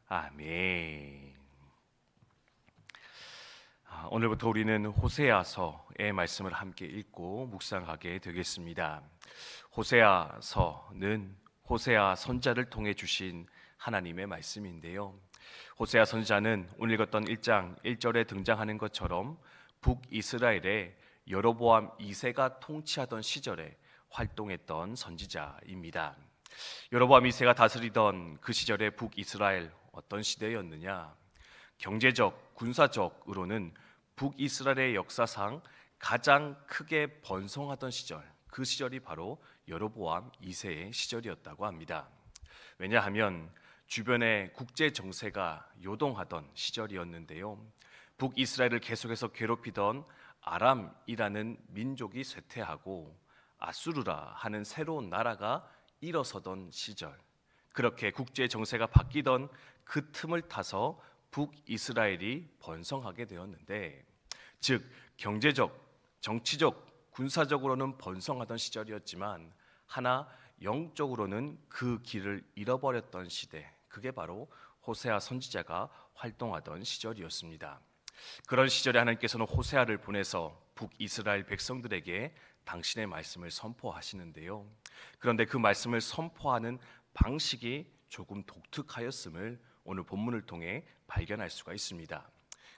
아멘. 오늘부터 우리는 호세아서의 말씀을 함께 읽고 묵상하게 되겠습니다. 호세아서는 호세아 선지자를 통해 주신 하나님의 말씀인데요. 호세아 선지자는 오늘 읽었던 1장 1절에 등장하는 것처럼 북이스라엘의 여로보암 2세가 통치하던 시절에 활동했던 선지자입니다. 여로보암 2세가 다스리던 그 시절의 북이스라엘 어떤 시대였느냐? 경제적, 군사적으로는 북이스라엘의 역사상 가장 크게 번성하던 시절, 그 시절이 바로 여로보암 2세의 시절이었다고 합니다. 왜냐하면 주변의 국제 정세가 요동하던 시절이었는데요. 북이스라엘을 계속해서 괴롭히던 아람이라는 민족이 쇠퇴하고 아수르라 하는 새로운 나라가 일어서던 시절, 그렇게 국제 정세가 바뀌던 그 틈을 타서 북이스라엘이 번성하게 되었는데, 즉 경제적, 정치적, 군사적으로는 번성하던 시절이었지만 하나 영적으로는 그 길을 잃어버렸던 시대, 그게 바로 호세아 선지자가 활동하던 시절이었습니다. 그런 시절에 하나님께서는 호세아를 보내서 북이스라엘 백성들에게 당신의 말씀을 선포하시는데요. 그런데 그 말씀을 선포하는 방식이 조금 독특하였음을 오늘 본문을 통해 발견할 수가 있습니다.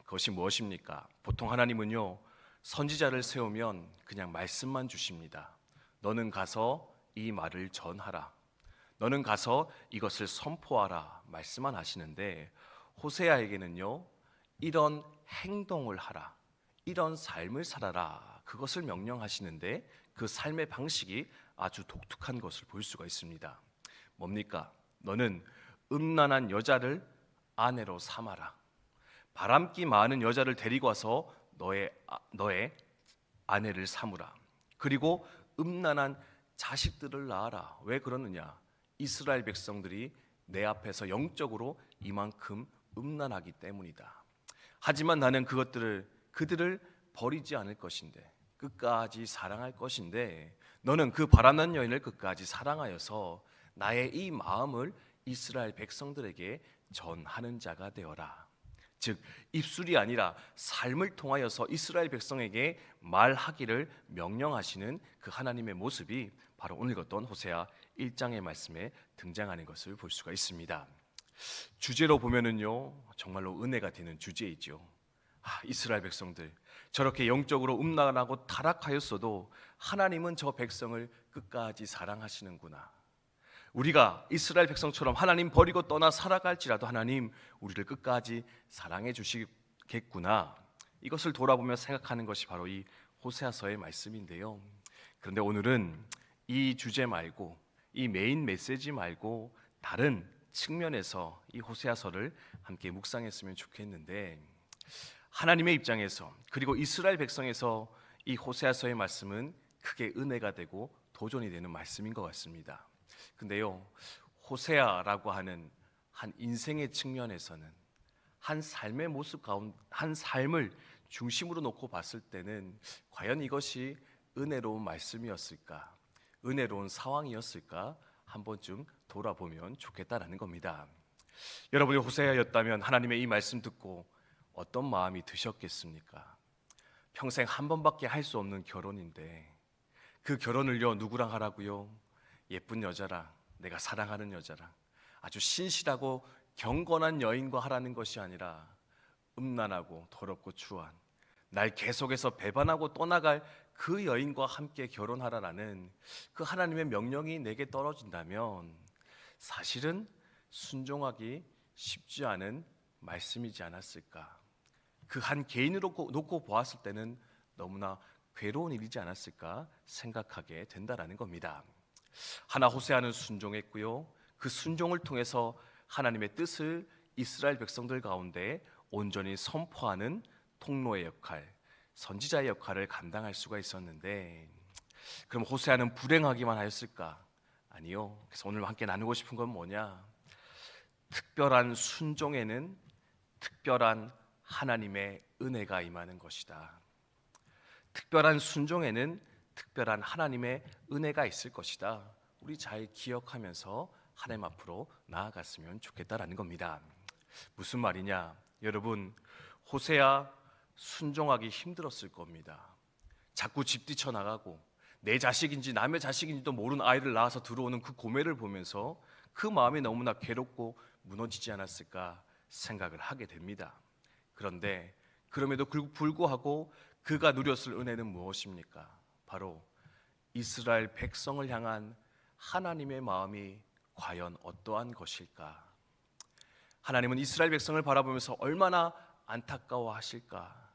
그것이 무엇입니까? 보통 하나님은요, 선지자를 세우면 그냥 말씀만 주십니다. 너는 가서 이 말을 전하라, 너는 가서 이것을 선포하라, 말씀만 하시는데, 호세아에게는요, 이런 행동을 하라, 이런 삶을 살아라, 그것을 명령하시는데 그 삶의 방식이 아주 독특한 것을 볼 수가 있습니다. 뭡니까? 너는 음란한 여자를 아내로 삼아라. 바람기 많은 여자를 데리고 와서 너의 아내를 삼으라. 그리고 음란한 자식들을 낳아라. 왜 그러느냐? 이스라엘 백성들이 내 앞에서 영적으로 이만큼 음란하기 때문이다. 하지만 나는 그들을 버리지 않을 것인데, 끝까지 사랑할 것인데, 너는 그 바람난 여인을 끝까지 사랑하여서 나의 이 마음을 이스라엘 백성들에게 전하는 자가 되어라. 즉 입술이 아니라 삶을 통하여서 이스라엘 백성에게 말하기를 명령하시는 그 하나님의 모습이 바로 오늘 읽었던 호세아 1장의 말씀에 등장하는 것을 볼 수가 있습니다. 주제로 보면은요, 정말로 은혜가 되는 주제이죠. 이스라엘 백성들 저렇게 영적으로 음란하고 타락하였어도 하나님은 저 백성을 끝까지 사랑하시는구나. 우리가 이스라엘 백성처럼 하나님 버리고 떠나 살아갈지라도 하나님 우리를 끝까지 사랑해 주시겠구나. 이것을 돌아보며 생각하는 것이 바로 이 호세아서의 말씀인데요. 그런데 오늘은 이 주제 말고, 이 메인 메시지 말고 다른 측면에서 이 호세아서를 함께 묵상했으면 좋겠는데, 하나님의 입장에서 그리고 이스라엘 백성에서 이 호세아서의 말씀은 크게 은혜가 되고 도전이 되는 말씀인 것 같습니다. 근데요, 호세아라고 하는 한 인생의 측면에서는, 한 삶의 모습 가운데, 한 삶을 중심으로 놓고 봤을 때는 과연 이것이 은혜로운 말씀이었을까, 은혜로운 상황이었을까 한 번쯤 돌아보면 좋겠다라는 겁니다. 여러분이 호세아였다면 하나님의 이 말씀 듣고 어떤 마음이 드셨겠습니까? 평생 한 번밖에 할 수 없는 결혼인데 그 결혼을요, 누구랑 하라고요? 예쁜 여자랑, 내가 사랑하는 여자랑, 아주 신실하고 경건한 여인과 하라는 것이 아니라 음란하고 더럽고 추한, 날 계속해서 배반하고 떠나갈 그 여인과 함께 결혼하라라는 그 하나님의 명령이 내게 떨어진다면 사실은 순종하기 쉽지 않은 말씀이지 않았을까? 그 한 개인으로 놓고 보았을 때는 너무나 괴로운 일이지 않았을까 생각하게 된다라는 겁니다. 하나 호세아는 순종했고요, 그 순종을 통해서 하나님의 뜻을 이스라엘 백성들 가운데 온전히 선포하는 통로의 역할, 선지자의 역할을 감당할 수가 있었는데, 그럼 호세아는 불행하기만 하였을까? 아니요. 그래서 오늘 함께 나누고 싶은 건 뭐냐? 특별한 순종에는 특별한 하나님의 은혜가 임하는 것이다. 특별한 순종에는 특별한 하나님의 은혜가 있을 것이다. 우리 잘 기억하면서 하나님 앞으로 나아갔으면 좋겠다라는 겁니다. 무슨 말이냐? 여러분, 호세아 순종하기 힘들었을 겁니다. 자꾸 집 뛰쳐나가고 내 자식인지 남의 자식인지도 모르는 아이를 낳아서 들어오는 그 고매를 보면서 그 마음이 너무나 괴롭고 무너지지 않았을까 생각을 하게 됩니다. 그런데 그럼에도 불구하고 그가 누렸을 은혜는 무엇입니까? 바로 이스라엘 백성을 향한 하나님의 마음이 과연 어떠한 것일까? 하나님은 이스라엘 백성을 바라보면서 얼마나 안타까워하실까?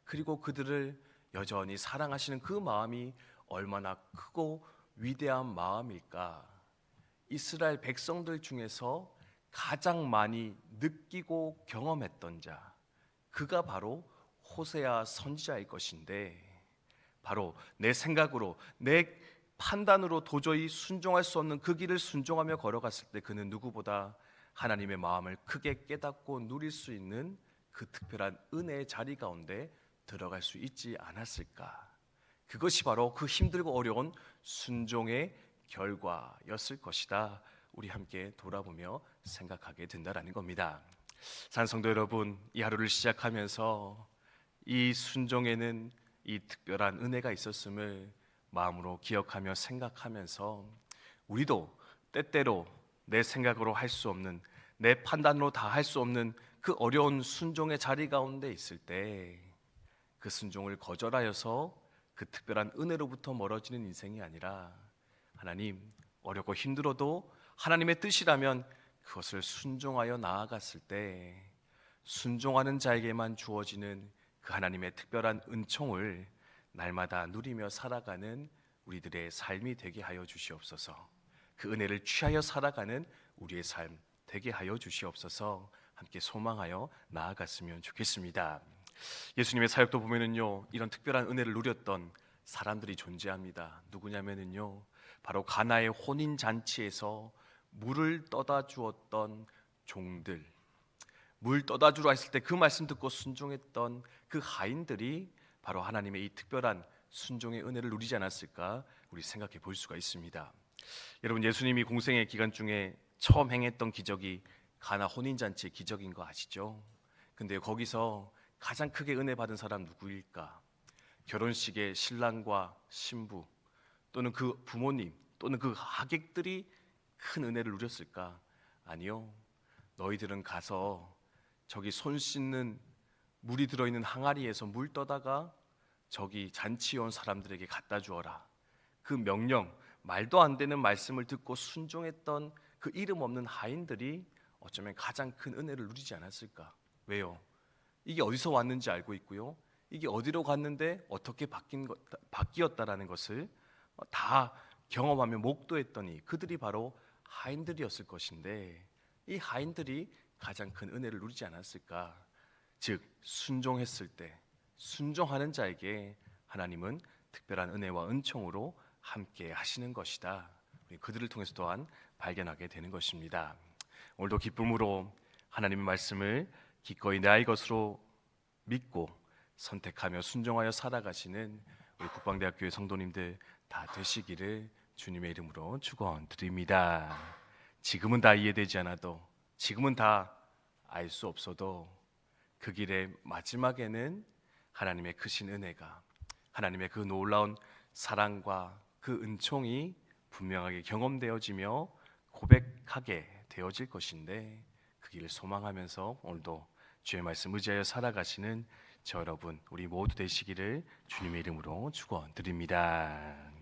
그리고 그들을 여전히 사랑하시는 그 마음이 얼마나 크고 위대한 마음일까? 이스라엘 백성들 중에서 가장 많이 느끼고 경험했던 자, 그가 바로 호세아 선지자일 것인데, 바로 내 생각으로, 내 판단으로 도저히 순종할 수 없는 그 길을 순종하며 걸어갔을 때 그는 누구보다 하나님의 마음을 크게 깨닫고 누릴 수 있는 그 특별한 은혜의 자리 가운데 들어갈 수 있지 않았을까? 그것이 바로 그 힘들고 어려운 순종의 결과였을 것이다. 우리 함께 돌아보며 생각하게 된다라는 겁니다. 산성도 여러분, 이 하루를 시작하면서 이 순종에는 이 특별한 은혜가 있었음을 마음으로 기억하며 생각하면서 우리도 때때로 내 생각으로 할 수 없는, 내 판단으로 다 할 수 없는 그 어려운 순종의 자리 가운데 있을 때 그 순종을 거절하여서 그 특별한 은혜로부터 멀어지는 인생이 아니라, 하나님, 어렵고 힘들어도 하나님의 뜻이라면 그것을 순종하여 나아갔을 때 순종하는 자에게만 주어지는 그 하나님의 특별한 은총을 날마다 누리며 살아가는 우리들의 삶이 되게 하여 주시옵소서. 그 은혜를 취하여 살아가는 우리의 삶 되게 하여 주시옵소서. 함께 소망하여 나아갔으면 좋겠습니다. 예수님의 사역도 보면은요, 이런 특별한 은혜를 누렸던 사람들이 존재합니다. 누구냐면은요, 바로 가나의 혼인 잔치에서 물을 떠다 주었던 종들, 물 떠다 주라 했을 때 그 말씀 듣고 순종했던 그 하인들이 바로 하나님의 이 특별한 순종의 은혜를 누리지 않았을까 우리 생각해 볼 수가 있습니다. 여러분, 예수님이 공생의 기간 중에 처음 행했던 기적이 가나 혼인 잔치의 기적인 거 아시죠? 근데 거기서 가장 크게 은혜 받은 사람 누구일까? 결혼식의 신랑과 신부, 또는 그 부모님, 또는 그 하객들이 큰 은혜를 누렸을까? 아니요. 너희들은 가서 저기 손 씻는 물이 들어있는 항아리에서 물 떠다가 저기 잔치에 온 사람들에게 갖다 주어라. 그 명령, 말도 안 되는 말씀을 듣고 순종했던 그 이름 없는 하인들이 어쩌면 가장 큰 은혜를 누리지 않았을까? 왜요? 이게 어디서 왔는지 알고 있고요, 이게 어디로 갔는데 어떻게 바뀌었다라는 것을 다 경험하며 목도했더니 그들이 바로 하인들이었을 것인데, 이 하인들이 가장 큰 은혜를 누리지 않았을까? 즉, 순종했을 때 순종하는 자에게 하나님은 특별한 은혜와 은총으로 함께 하시는 것이다. 우리 그들을 통해서 또한 발견하게 되는 것입니다. 오늘도 기쁨으로 하나님의 말씀을 기꺼이 나의 것으로 믿고 선택하며 순종하여 살아가시는 우리 국방대학교의 성도님들 다 되시기를 주님의 이름으로 축원드립니다. 지금은 다 이해되지 않아도, 지금은 다 알 수 없어도 그 길의 마지막에는 하나님의 크신 은혜가, 하나님의 그 놀라운 사랑과 그 은총이 분명하게 경험되어지며 고백하게 되어질 것인데, 그 길을 소망하면서 오늘도 주의 말씀 의지하여 살아가시는 저 여러분, 우리 모두 되시기를 주님의 이름으로 축원드립니다.